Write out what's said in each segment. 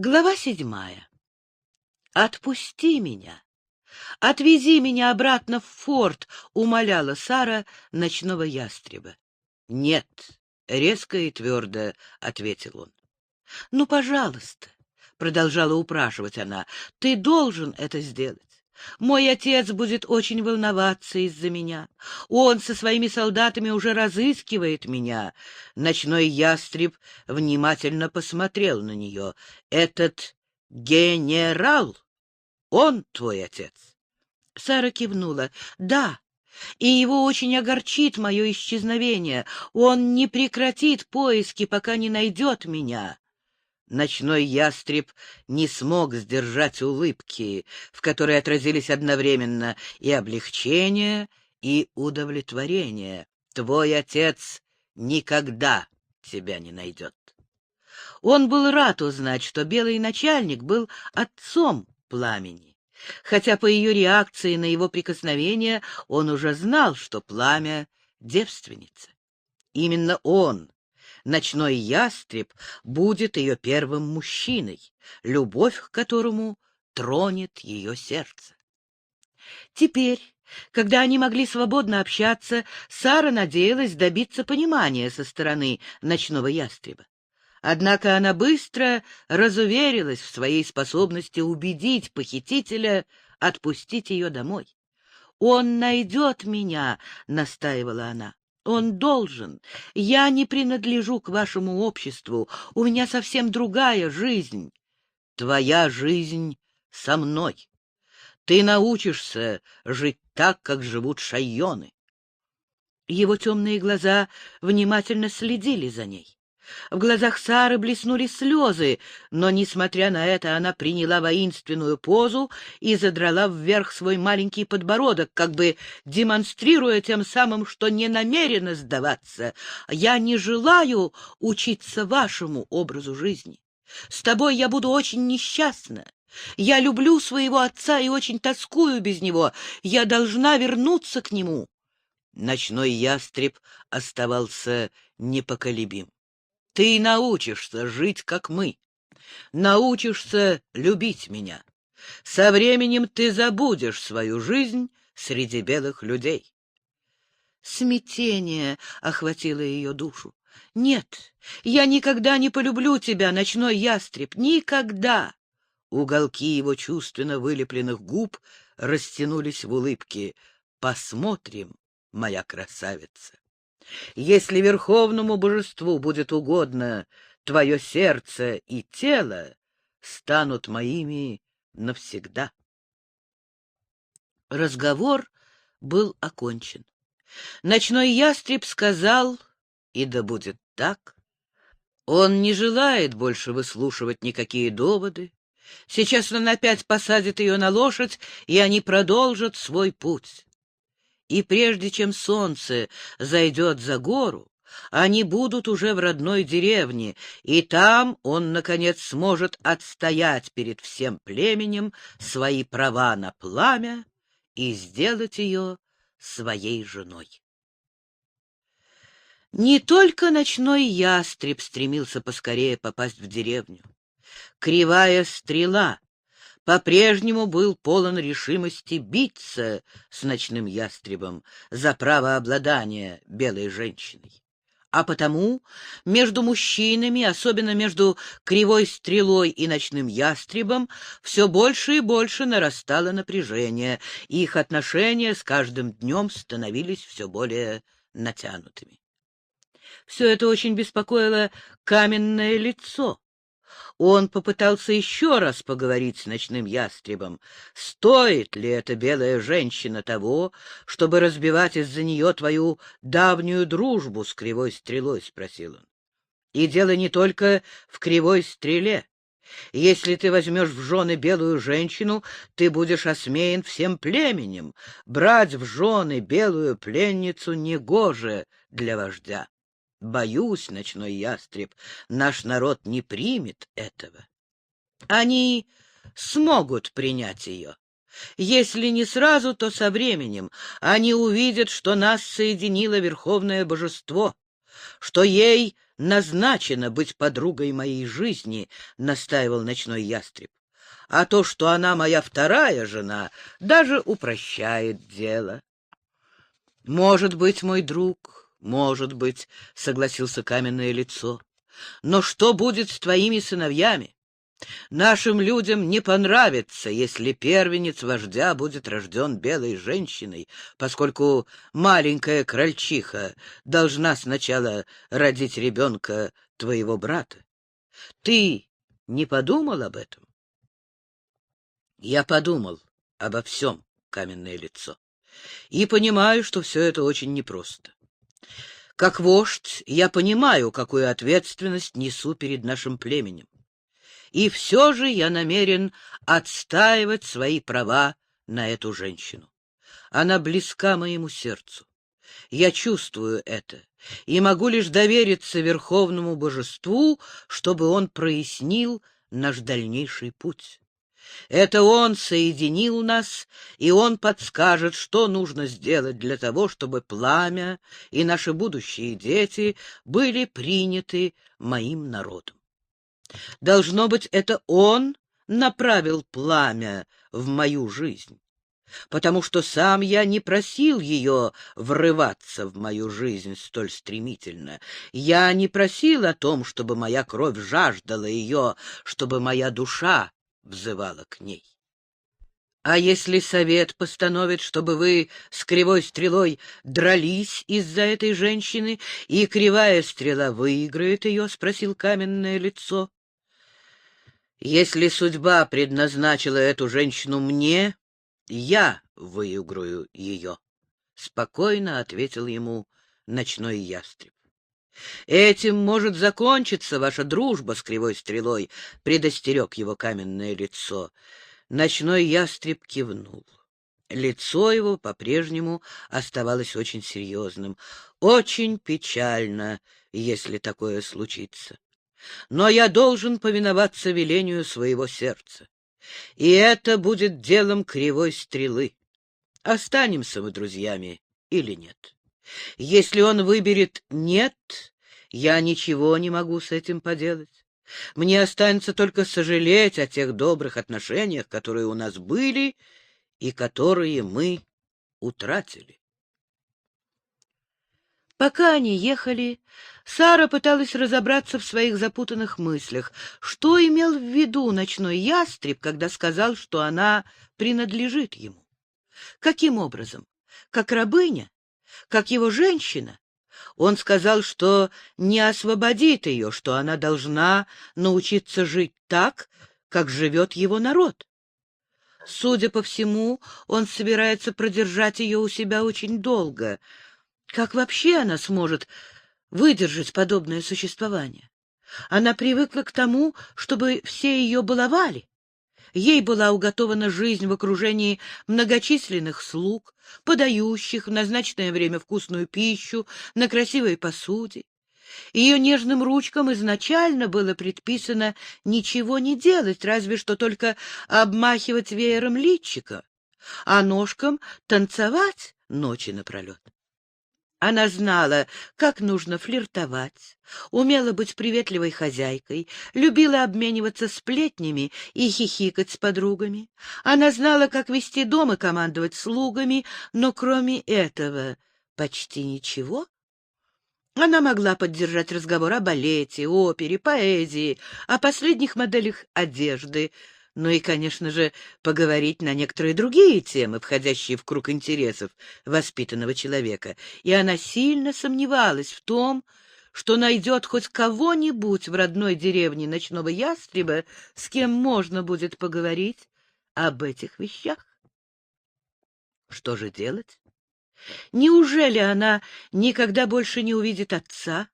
Глава 7. «Отпусти меня! Отвези меня обратно в форт!» — умоляла Сара ночного ястреба. «Нет!» — резко и твердо ответил он. «Ну, пожалуйста!» — продолжала упрашивать она. «Ты должен это сделать. Мой отец будет очень волноваться из-за меня. Он со своими солдатами уже разыскивает меня». Ночной ястреб внимательно посмотрел на нее. «Этот генерал, он твой отец?» Сара кивнула. «Да, и его очень огорчит мое исчезновение. Он не прекратит поиски, пока не найдет меня». Ночной ястреб не смог сдержать улыбки, в которой отразились одновременно и облегчение, и удовлетворение. «Твой отец никогда тебя не найдет». Он был рад узнать, что белый начальник был отцом Пламени, хотя по ее реакции на его прикосновение он уже знал, что Пламя — девственница. Именно он, ночной ястреб, будет ее первым мужчиной, любовь к которому тронет ее сердце. Теперь, когда они могли свободно общаться, Сара надеялась добиться понимания со стороны ночного ястреба. Однако она быстро разуверилась в своей способности убедить похитителя отпустить ее домой. «Он найдет меня», — настаивала она. «Он должен. Я не принадлежу к вашему обществу. У меня совсем другая жизнь». «Твоя жизнь со мной. Ты научишься жить так, как живут шайоны». Его темные глаза внимательно следили за ней. В глазах Сары блеснули слезы, но, несмотря на это, она приняла воинственную позу и задрала вверх свой маленький подбородок, как бы демонстрируя тем самым, что не намерена сдаваться. «Я не желаю учиться вашему образу жизни. С тобой я буду очень несчастна. Я люблю своего отца и очень тоскую без него. Я должна вернуться к нему». Ночной ястреб оставался непоколебим. «Ты научишься жить, как мы, научишься любить меня. Со временем ты забудешь свою жизнь среди белых людей». Смятение охватило ее душу. «Нет, я никогда не полюблю тебя, ночной ястреб, никогда!» Уголки его чувственно вылепленных губ растянулись в улыбке. «Посмотрим, моя красавица. Если верховному божеству будет угодно, твое сердце и тело станут моими навсегда». Разговор был окончен. Ночной ястреб сказал, и да будет так. Он не желает больше выслушивать никакие доводы. Сейчас он опять посадит ее на лошадь, и они продолжат свой путь. И прежде чем солнце зайдет за гору, они будут уже в родной деревне, и там он, наконец, сможет отстоять перед всем племенем свои права на Пламя и сделать ее своей женой. Не только ночной ястреб стремился поскорее попасть в деревню. Кривая стрела по-прежнему был полон решимости биться с ночным ястребом за право обладания белой женщиной. А потому между мужчинами, особенно между Кривой стрелой и ночным ястребом, все больше и больше нарастало напряжение, и их отношения с каждым днем становились все более натянутыми. Все это очень беспокоило каменное лицо. Он попытался еще раз поговорить с ночным ястребом. «Стоит ли эта белая женщина того, чтобы разбивать из-за нее твою давнюю дружбу с Кривой стрелой?» — спросил он. «И дело не только в Кривой стреле. Если ты возьмешь в жены белую женщину, ты будешь осмеян всем племенем. Брать в жены белую пленницу негоже для вождя. Боюсь, ночной ястреб, наш народ не примет этого. Они смогут принять ее. Если не сразу, то со временем. Они увидят, что нас соединило верховное божество, что ей назначена быть подругой моей жизни, — настаивал ночной ястреб. А то, что она моя вторая жена, даже упрощает дело. — Может быть, мой друг, может быть, — согласился каменное лицо. — Но что будет с твоими сыновьями? Нашим людям не понравится, если первенец вождя будет рожден белой женщиной, поскольку маленькая крольчиха должна сначала родить ребенка твоего брата. Ты не подумал об этом? Я подумал обо всем, каменное лицо, и понимаю, что все это очень непросто. Как вождь, я понимаю, какую ответственность несу перед нашим племенем. И все же я намерен отстаивать свои права на эту женщину. Она близка моему сердцу. Я чувствую это и могу лишь довериться Верховному Божеству, чтобы он прояснил наш дальнейший путь. Это он соединил нас, и он подскажет, что нужно сделать для того, чтобы пламя и наши будущие дети были приняты моим народом. Должно быть, это он направил пламя в мою жизнь, потому что сам я не просил ее врываться в мою жизнь столь стремительно. Я не просил о том, чтобы моя кровь жаждала ее, чтобы моя душа взывала к ней. А если совет постановит, чтобы вы с кривой стрелой дрались из-за этой женщины, и кривая стрела выиграет ее? — спросил каменное лицо. Если судьба предназначила эту женщину мне, я выиграю ее, — спокойно ответил ему ночной ястреб. Этим может закончиться ваша дружба с кривой стрелой, — предостерег его каменное лицо. Ночной ястреб кивнул. Лицо его по-прежнему оставалось очень серьезным. Очень печально, если такое случится. Но я должен повиноваться велению своего сердца. И это будет делом кривой стрелы. Останемся мы друзьями или нет? Если он выберет «нет», я ничего не могу с этим поделать. Мне останется только сожалеть о тех добрых отношениях, которые у нас были и которые мы утратили. Пока они ехали, Сара пыталась разобраться в своих запутанных мыслях. Что имел в виду ночной ястреб, когда сказал, что она принадлежит ему? Каким образом? Как рабыня? Как его женщина? Он сказал, что не освободит ее, что она должна научиться жить так, как живет его народ. Судя по всему, он собирается продержать ее у себя очень долго. Как вообще она сможет выдержать подобное существование? Она привыкла к тому, чтобы все ее баловали. Ей была уготована жизнь в окружении многочисленных слуг, подающих в назначенное время вкусную пищу на красивой посуде. Ее нежным ручкам изначально было предписано ничего не делать, разве что только обмахивать веером личика, а ножкам танцевать ночи напролет. Она знала, как нужно флиртовать, умела быть приветливой хозяйкой, любила обмениваться сплетнями и хихикать с подругами. Она знала, как вести дом и командовать слугами, но кроме этого почти ничего. Она могла поддержать разговор о балете, опере, поэзии, о последних моделях одежды, ну и, конечно же, поговорить на некоторые другие темы, входящие в круг интересов воспитанного человека. И она сильно сомневалась в том, что найдет хоть кого-нибудь в родной деревне ночного ястреба, с кем можно будет поговорить об этих вещах. Что же делать? Неужели она никогда больше не увидит отца?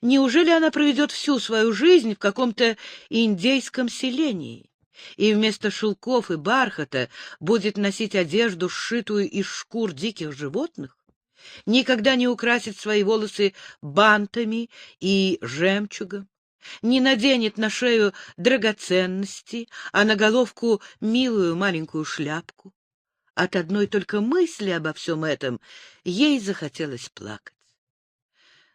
Неужели она проведет всю свою жизнь в каком-то индейском селении и вместо шелков и бархата будет носить одежду, сшитую из шкур диких животных? Никогда не украсит свои волосы бантами и жемчугом? Не наденет на шею драгоценности, а на головку милую маленькую шляпку? От одной только мысли обо всем этом ей захотелось плакать.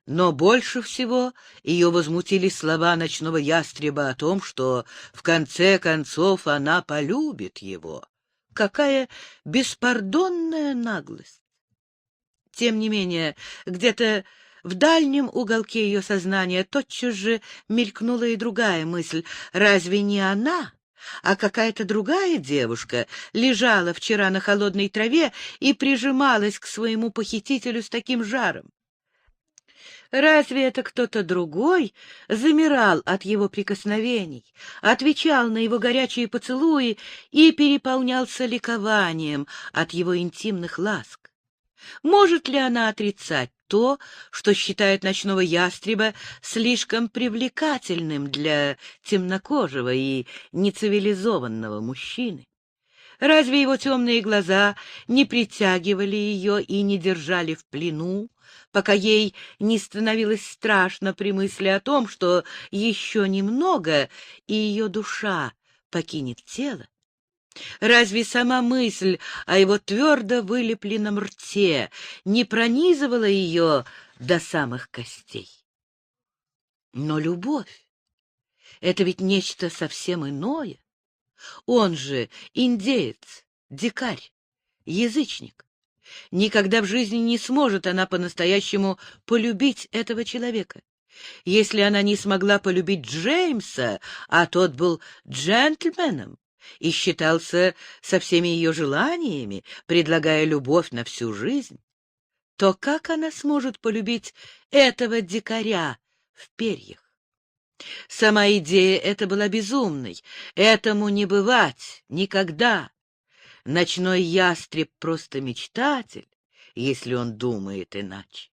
Но больше всего ее возмутили слова ночного ястреба о том, что в конце концов она полюбит его. Какая беспардонная наглость! Тем не менее, где-то в дальнем уголке ее сознания тотчас же мелькнула и другая мысль. Разве не она, а какая-то другая девушка лежала вчера на холодной траве и прижималась к своему похитителю с таким жаром? Разве это кто-то другой замирал от его прикосновений, отвечал на его горячие поцелуи и переполнялся ликованием от его интимных ласк? Может ли она отрицать то, что считает ночного ястреба слишком привлекательным для темнокожего и нецивилизованного мужчины? Разве его темные глаза не притягивали ее и не держали в плену, пока ей не становилось страшно при мысли о том, что еще немного, и ее душа покинет тело? Разве сама мысль о его твердо вылепленном рте не пронизывала ее до самых костей? Но любовь — это ведь нечто совсем иное. Он же индеец, дикарь, язычник. Никогда в жизни не сможет она по-настоящему полюбить этого человека. Если она не смогла полюбить Джеймса, а тот был джентльменом и считался со всеми ее желаниями, предлагая любовь на всю жизнь, то как она сможет полюбить этого дикаря в перьях? Сама идея эта была безумной. Этому не бывать никогда. Ночной ястреб просто мечтатель, если он думает иначе.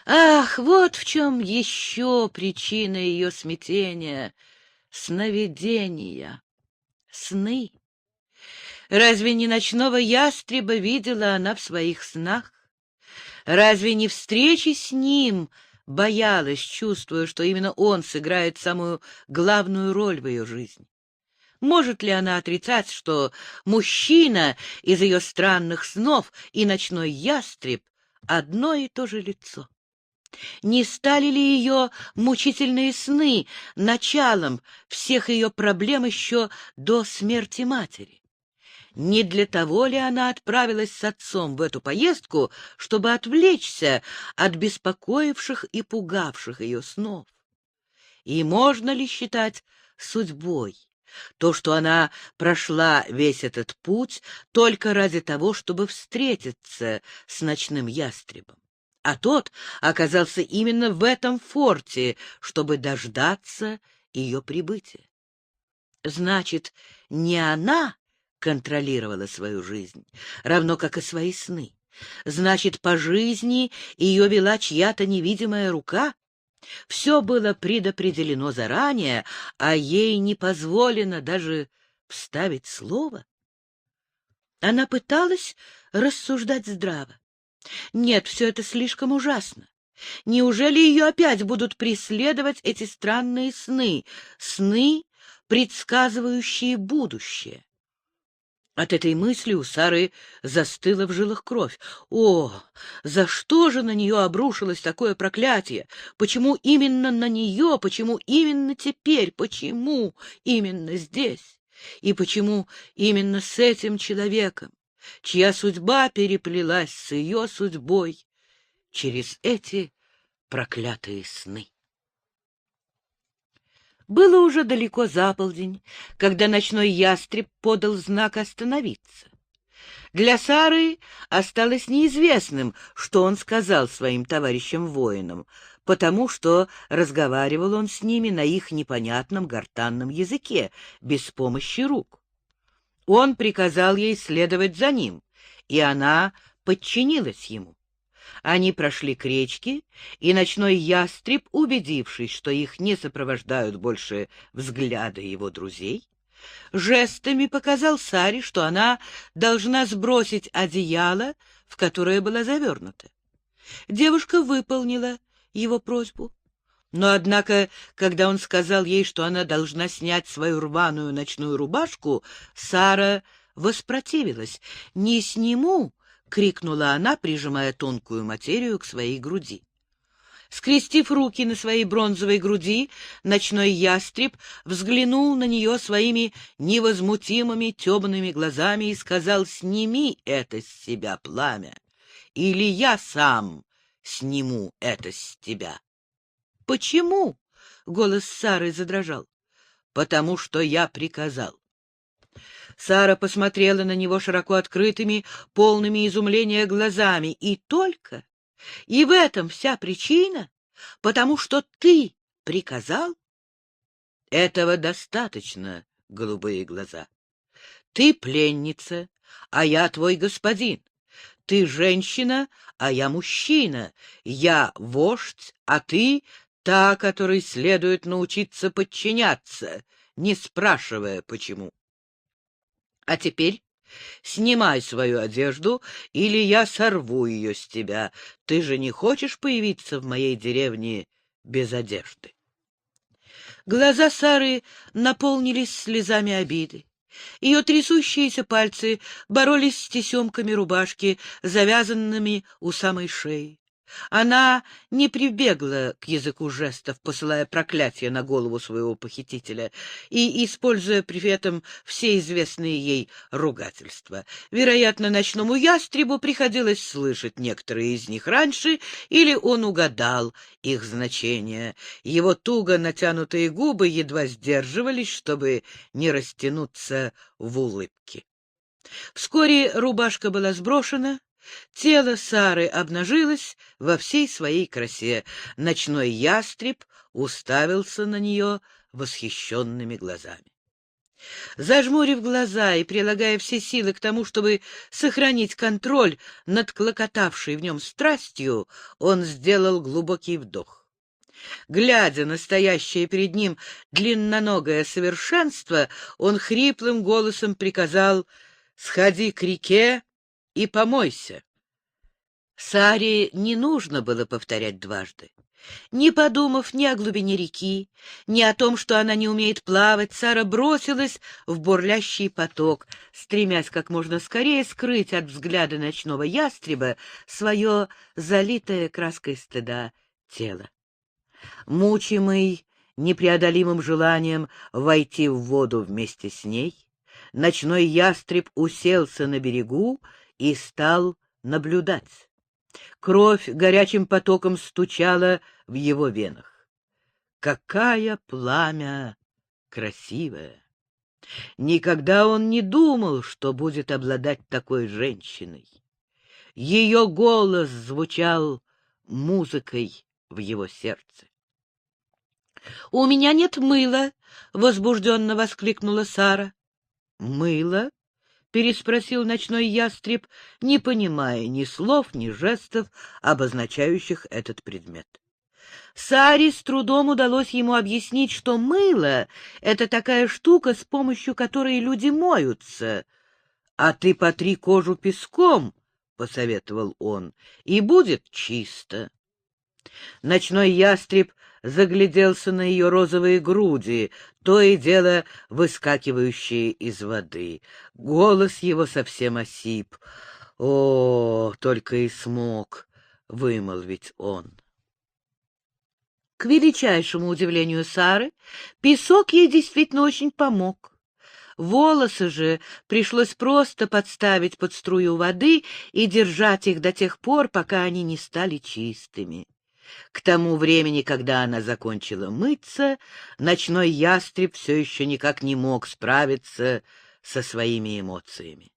Ах, вот в чем еще причина ее смятения — сновидения, сны. Разве не ночного ястреба видела она в своих снах? Разве не встречи с ним боялась, чувствуя, что именно он сыграет самую главную роль в ее жизни? Может ли она отрицать, что мужчина из ее странных снов и ночной ястреб — одно и то же лицо? Не стали ли ее мучительные сны началом всех ее проблем еще до смерти матери? Не для того ли она отправилась с отцом в эту поездку, чтобы отвлечься от беспокоивших и пугавших ее снов? И можно ли считать судьбой то, что она прошла весь этот путь только ради того, чтобы встретиться с ночным ястребом? А тот оказался именно в этом форте, чтобы дождаться ее прибытия. Значит, не она контролировала свою жизнь, равно как и свои сны. Значит, по жизни ее вела чья-то невидимая рука. Все было предопределено заранее, а ей не позволено даже вставить слово. Она пыталась рассуждать здраво. Нет, все это слишком ужасно. Неужели ее опять будут преследовать эти странные сны, сны, предсказывающие будущее? От этой мысли у Сары застыла в жилах кровь. О, за что же на нее обрушилось такое проклятие? Почему именно на нее? Почему именно теперь? Почему именно здесь? И почему именно с этим человеком, чья судьба переплелась с ее судьбой через эти проклятые сны? Было уже далеко за полдень, когда ночной ястреб подал знак остановиться. Для Сары осталось неизвестным, что он сказал своим товарищам-воинам, потому что разговаривал он с ними на их непонятном гортанном языке, без помощи рук. Он приказал ей следовать за ним, и она подчинилась ему. Они прошли к речке, и ночной ястреб, убедившись, что их не сопровождают больше взгляды его друзей, жестами показал Саре, что она должна сбросить одеяло, в которое была завернута. Девушка выполнила его просьбу. Но, однако, когда он сказал ей, что она должна снять свою рваную ночную рубашку, Сара воспротивилась. «Не сниму, — крикнула она, прижимая тонкую материю к своей груди. Скрестив руки на своей бронзовой груди, ночной ястреб взглянул на нее своими невозмутимыми темными глазами и сказал: «Сними это с себя, пламя, или я сам сниму это с тебя». «Почему?» — голос Сары задрожал. «Потому что я приказал». Сара посмотрела на него широко открытыми, полными изумления глазами. «И только? И в этом вся причина? Потому что ты приказал?» «Этого достаточно, голубые глаза. Ты пленница, а я твой господин. Ты женщина, а я мужчина. Я вождь, а ты та, которой следует научиться подчиняться, не спрашивая, почему. А теперь снимай свою одежду, или я сорву ее с тебя. Ты же не хочешь появиться в моей деревне без одежды?» Глаза Сары наполнились слезами обиды. Ее трясущиеся пальцы боролись с тесемками рубашки, завязанными у самой шеи. Она не прибегла к языку жестов, посылая проклятие на голову своего похитителя и используя при этом все известные ей ругательства. Вероятно, ночному ястребу приходилось слышать некоторые из них раньше, или он угадал их значение. Его туго натянутые губы едва сдерживались, чтобы не растянуться в улыбке. Вскоре рубашка была сброшена, тело Сары обнажилось во всей своей красе. Ночной ястреб уставился на нее восхищенными глазами. Зажмурив глаза и прилагая все силы к тому, чтобы сохранить контроль над клокотавшей в нем страстью, он сделал глубокий вдох. Глядя на стоящее перед ним длинноногое совершенство, он хриплым голосом приказал: «Сходи к реке и помойся». Саре не нужно было повторять дважды. Не подумав ни о глубине реки, ни о том, что она не умеет плавать, Сара бросилась в бурлящий поток, стремясь как можно скорее скрыть от взгляда ночного ястреба свое залитое краской стыда тело. Мучимый непреодолимым желанием войти в воду вместе с ней, ночной ястреб уселся на берегу и стал наблюдать. Кровь горячим потоком стучала в его венах. Какая пламя красивая! Никогда он не думал, что будет обладать такой женщиной. Ее голос звучал музыкой в его сердце. «У меня нет мыла!» — возбужденно воскликнула Сара. «Мыло?» — переспросил ночной ястреб, не понимая ни слов, ни жестов, обозначающих этот предмет. Саре с трудом удалось ему объяснить, что мыло — это такая штука, с помощью которой люди моются. «А ты потри кожу песком», — посоветовал он, — «и будет чисто». Ночной ястреб загляделся на ее розовые груди, то и дело выскакивающие из воды. Голос его совсем осип. О, только и смог вымолвить он. К величайшему удивлению Сары, песок ей действительно очень помог. Волосы же пришлось просто подставить под струю воды и держать их до тех пор, пока они не стали чистыми. К тому времени, когда она закончила мыться, ночной ястреб все еще никак не мог справиться со своими эмоциями.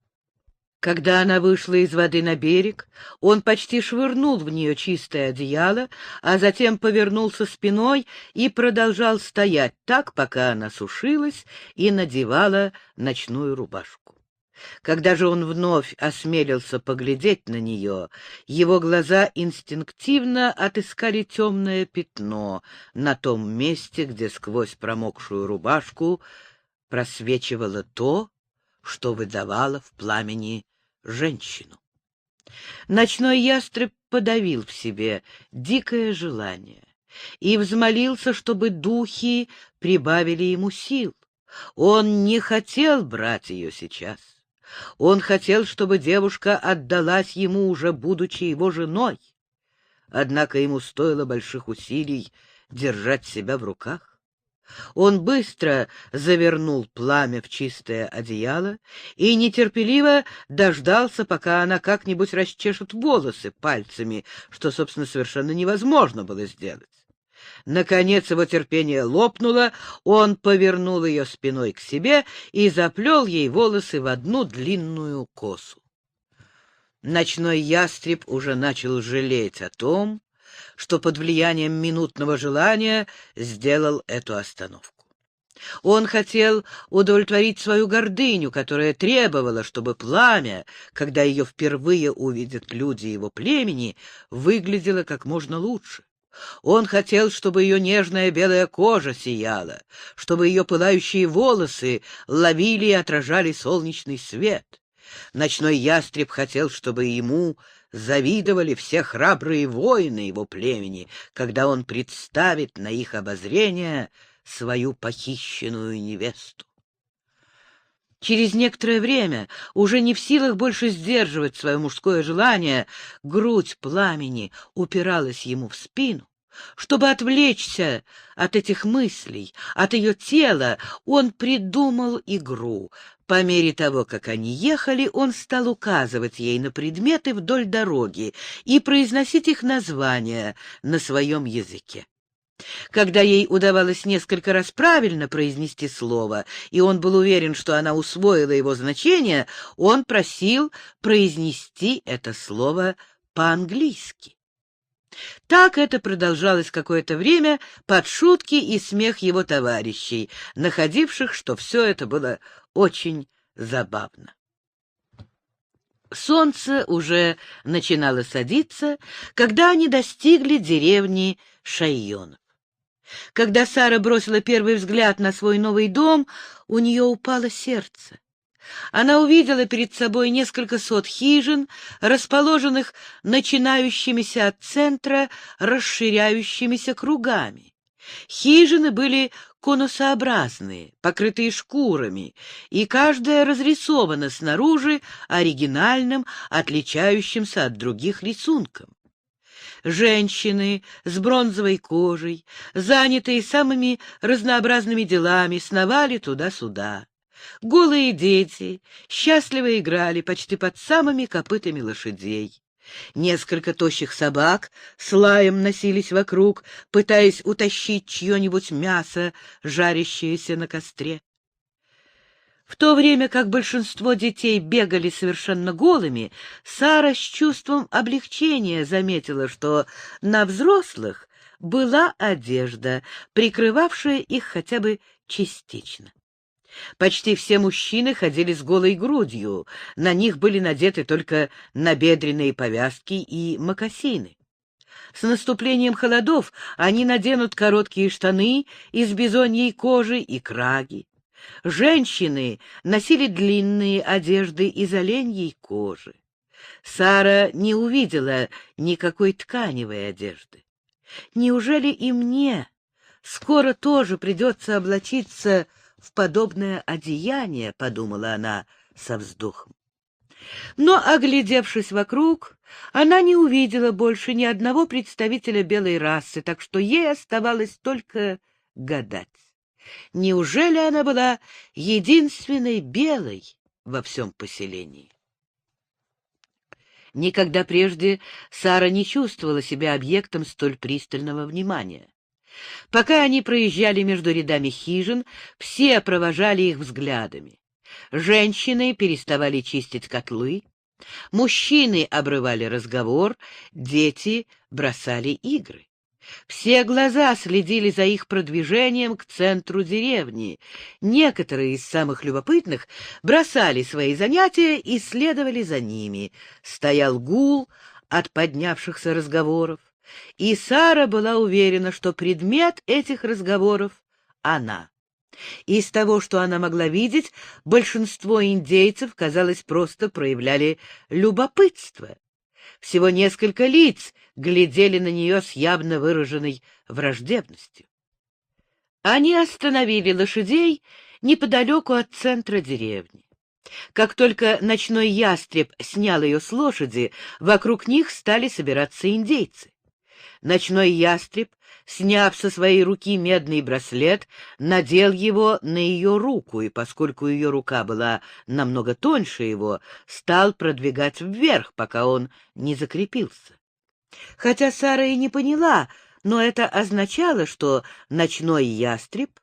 Когда она вышла из воды на берег, он почти швырнул в нее чистое одеяло, а затем повернулся спиной и продолжал стоять так, пока она сушилась и надевала ночную рубашку. Когда же он вновь осмелился поглядеть на нее, его глаза инстинктивно отыскали темное пятно на том месте, где сквозь промокшую рубашку просвечивало то, что выдавало в пламени женщину. Ночной ястреб подавил в себе дикое желание и взмолился, чтобы духи прибавили ему сил. Он не хотел брать ее сейчас. Он хотел, чтобы девушка отдалась ему, уже будучи его женой. Однако ему стоило больших усилий держать себя в руках. Он быстро завернул пламя в чистое одеяло и нетерпеливо дождался, пока она как-нибудь расчешет волосы пальцами, что, собственно, совершенно невозможно было сделать. Наконец его терпение лопнуло, он повернул ее спиной к себе и заплел ей волосы в одну длинную косу. Ночной ястреб уже начал жалеть о том, что под влиянием минутного желания сделал эту остановку. Он хотел удовлетворить свою гордыню, которая требовала, чтобы пламя, когда ее впервые увидят люди его племени, выглядело как можно лучше. Он хотел, чтобы ее нежная белая кожа сияла, чтобы ее пылающие волосы ловили и отражали солнечный свет. Ночной ястреб хотел, чтобы ему завидовали все храбрые воины его племени, когда он представит на их обозрение свою похищенную невесту. Через некоторое время, уже не в силах больше сдерживать свое мужское желание, грудь пламени упиралась ему в спину. Чтобы отвлечься от этих мыслей, от ее тела, он придумал игру. По мере того, как они ехали, он стал указывать ей на предметы вдоль дороги и произносить их названия на своем языке. Когда ей удавалось несколько раз правильно произнести слово, и он был уверен, что она усвоила его значение, он просил произнести это слово по-английски. Так это продолжалось какое-то время под шутки и смех его товарищей, находивших, что все это было очень забавно. Солнце уже начинало садиться, когда они достигли деревни Шайонов. Когда Сара бросила первый взгляд на свой новый дом, у нее упало сердце. Она увидела перед собой несколько сот хижин, расположенных начинающимися от центра расширяющимися кругами. Хижины были конусообразные, покрытые шкурами, и каждая разрисована снаружи оригинальным, отличающимся от других рисунком. Женщины с бронзовой кожей, занятые самыми разнообразными делами, сновали туда-сюда. Голые дети счастливо играли почти под самыми копытами лошадей. Несколько тощих собак с лаем носились вокруг, пытаясь утащить чье-нибудь мясо, жарящееся на костре. В то время как большинство детей бегали совершенно голыми, Сара с чувством облегчения заметила, что на взрослых была одежда, прикрывавшая их хотя бы частично. Почти все мужчины ходили с голой грудью, на них были надеты только набедренные повязки и мокасины. С наступлением холодов они наденут короткие штаны из бизоньей кожи и краги. Женщины носили длинные одежды из оленьей кожи. Сара не увидела никакой тканевой одежды. Неужели и мне скоро тоже придется облачиться в подобное одеяние, — подумала она со вздохом. Но, оглядевшись вокруг, она не увидела больше ни одного представителя белой расы, так что ей оставалось только гадать. Неужели она была единственной белой во всем поселении? Никогда прежде Сара не чувствовала себя объектом столь пристального внимания. Пока они проезжали между рядами хижин, все провожали их взглядами. Женщины переставали чистить котлы, мужчины обрывали разговор, дети бросали игры. Все глаза следили за их продвижением к центру деревни. Некоторые из самых любопытных бросали свои занятия и следовали за ними. Стоял гул от поднявшихся разговоров. И Сара была уверена, что предмет этих разговоров — она. Из того, что она могла видеть, большинство индейцев, казалось, просто проявляли любопытство. Всего несколько лиц глядели на нее с явно выраженной враждебностью. Они остановили лошадей неподалеку от центра деревни. Как только ночной ястреб снял ее с лошади, вокруг них стали собираться индейцы. Ночной ястреб, сняв со своей руки медный браслет, надел его на ее руку, и поскольку ее рука была намного тоньше его, стал продвигать вверх, пока он не закрепился. Хотя Сара и не поняла, но это означало, что ночной ястреб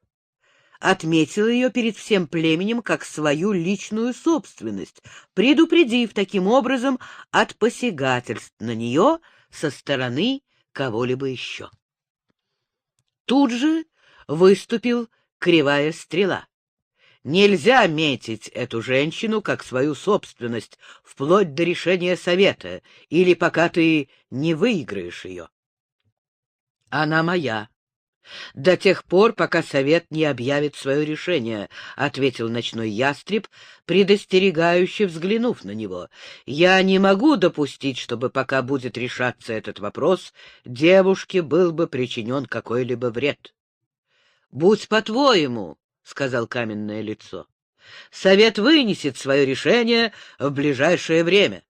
отметил ее перед всем племенем как свою личную собственность, предупредив таким образом от посягательств на нее со стороны кого-либо еще. Тут же выступил Кривая Стрела. Нельзя метить эту женщину как свою собственность вплоть до решения совета, или пока ты не выиграешь ее. Она моя. До тех пор, пока совет не объявит свое решение, — ответил ночной ястреб, предостерегающе взглянув на него. Я не могу допустить, чтобы, пока будет решаться этот вопрос, девушке был бы причинен какой-либо вред. — Будь по-твоему, — сказал каменное лицо. — Совет вынесет свое решение в ближайшее время,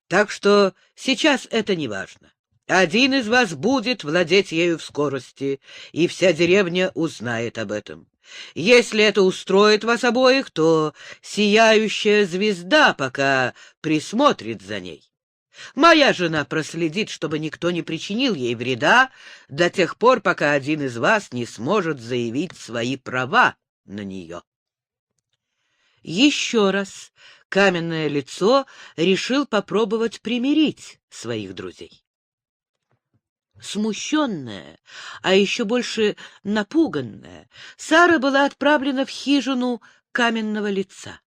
так что сейчас это не важно. Один из вас будет владеть ею в скорости, и вся деревня узнает об этом. Если это устроит вас обоих, то сияющая звезда пока присмотрит за ней. Моя жена проследит, чтобы никто не причинил ей вреда до тех пор, пока один из вас не сможет заявить свои права на нее. Еще раз каменное лицо решил попробовать примирить своих друзей. Смущенная, а еще больше напуганная, Сара была отправлена в хижину каменного лица.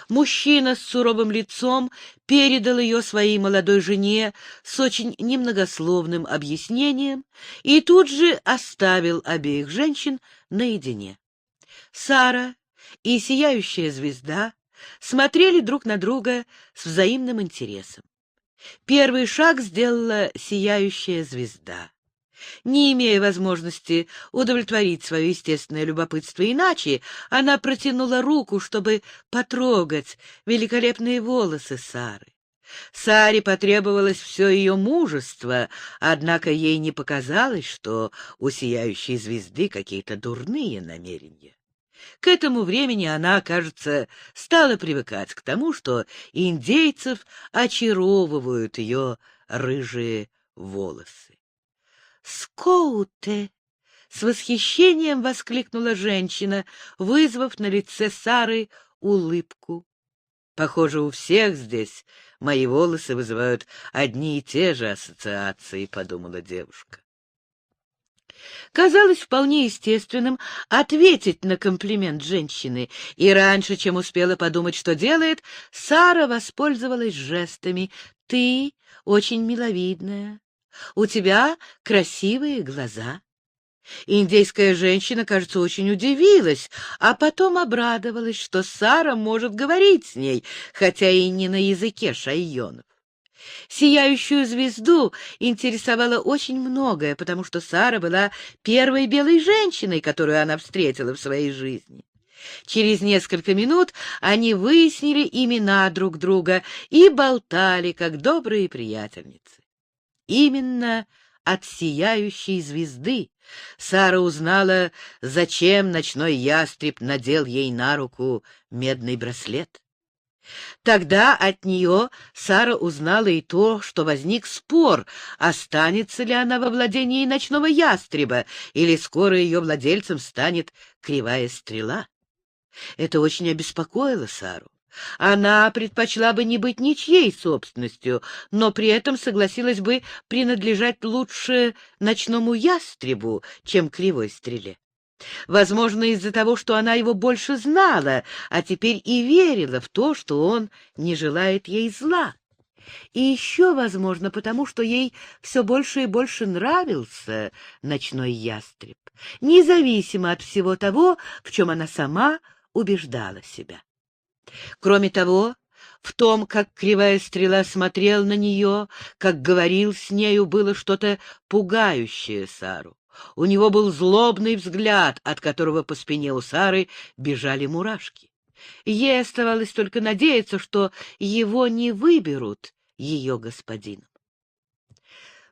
Мужчина с суровым лицом передал ее своей молодой жене с очень немногословным объяснением и тут же оставил обеих женщин наедине. Сара и сияющая звезда смотрели друг на друга с взаимным интересом. Первый шаг сделала сияющая звезда. Не имея возможности удовлетворить свое естественное любопытство иначе, она протянула руку, чтобы потрогать великолепные волосы Сары. Саре потребовалось все ее мужество, однако ей не показалось, что у сияющей звезды какие-то дурные намерения. К этому времени она, кажется, стала привыкать к тому, что индейцев очаровывают ее рыжие волосы. «Скоуте!» — с восхищением воскликнула женщина, вызвав на лице Сары улыбку. «Похоже, у всех здесь мои волосы вызывают одни и те же ассоциации», — подумала девушка. Казалось вполне естественным ответить на комплимент женщины, и раньше, чем успела подумать, что делает, Сара воспользовалась жестами. «Ты очень миловидная, у тебя красивые глаза». Индейская женщина, кажется, очень удивилась, а потом обрадовалась, что Сара может говорить с ней, хотя и не на языке шайонов. Сияющую звезду интересовало очень многое, потому что Сара была первой белой женщиной, которую она встретила в своей жизни. Через несколько минут они выяснили имена друг друга и болтали, как добрые приятельницы. Именно от сияющей звезды Сара узнала, зачем ночной ястреб надел ей на руку медный браслет. Тогда от нее Сара узнала и то, что возник спор, останется ли она во владении ночного ястреба, или скоро ее владельцем станет Кривая Стрела. Это очень обеспокоило Сару. Она предпочла бы не быть ничьей собственностью, но при этом согласилась бы принадлежать лучше ночному ястребу, чем Кривой Стреле. Возможно, из-за того, что она его больше знала, а теперь и верила в то, что он не желает ей зла. И еще, возможно, потому что ей все больше и больше нравился ночной ястреб, независимо от всего того, в чем она сама убеждала себя. Кроме того, в том, как Кривая Стрела смотрел на нее, как говорил с нею, было что-то пугающее Сару. У него был злобный взгляд, от которого по спине у Сары бежали мурашки. Ей оставалось только надеяться, что его не выберут ее господином.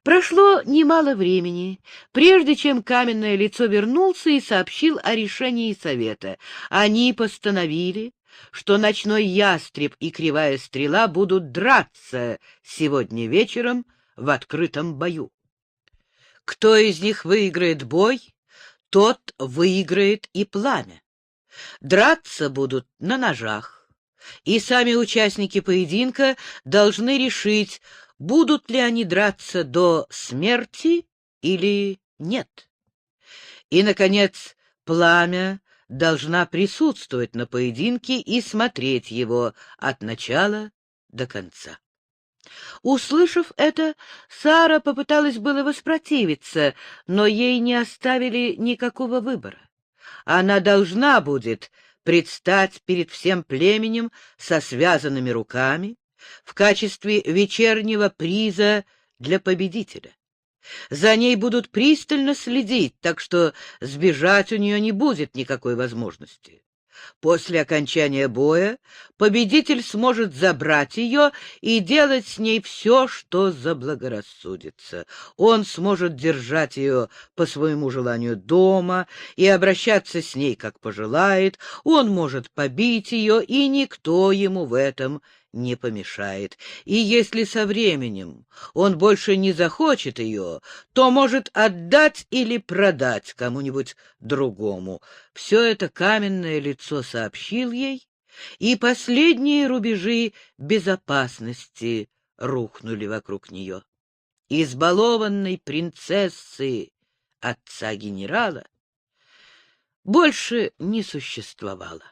Прошло немало времени, прежде чем каменное лицо вернулся и сообщил о решении совета. Они постановили, что ночной ястреб и кривая стрела будут драться сегодня вечером в открытом бою. Кто из них выиграет бой, тот выиграет и пламя. Драться будут на ножах, и сами участники поединка должны решить, будут ли они драться до смерти или нет. И, наконец, пламя должна присутствовать на поединке и смотреть его от начала до конца. Услышав это, Сара попыталась было воспротивиться, но ей не оставили никакого выбора. Она должна будет предстать перед всем племенем со связанными руками в качестве вечернего приза для победителя. За ней будут пристально следить, так что сбежать у нее не будет никакой возможности. После окончания боя победитель сможет забрать ее и делать с ней все, что заблагорассудится. Он сможет держать ее по своему желанию дома и обращаться с ней, как пожелает. Он может побить ее, и никто ему в этом не помешает. И если со временем он больше не захочет ее, то может отдать или продать кому-нибудь другому. Все это каменное лицо сообщил ей, и последние рубежи безопасности рухнули вокруг нее. Избалованной принцессы отца генерала больше не существовало.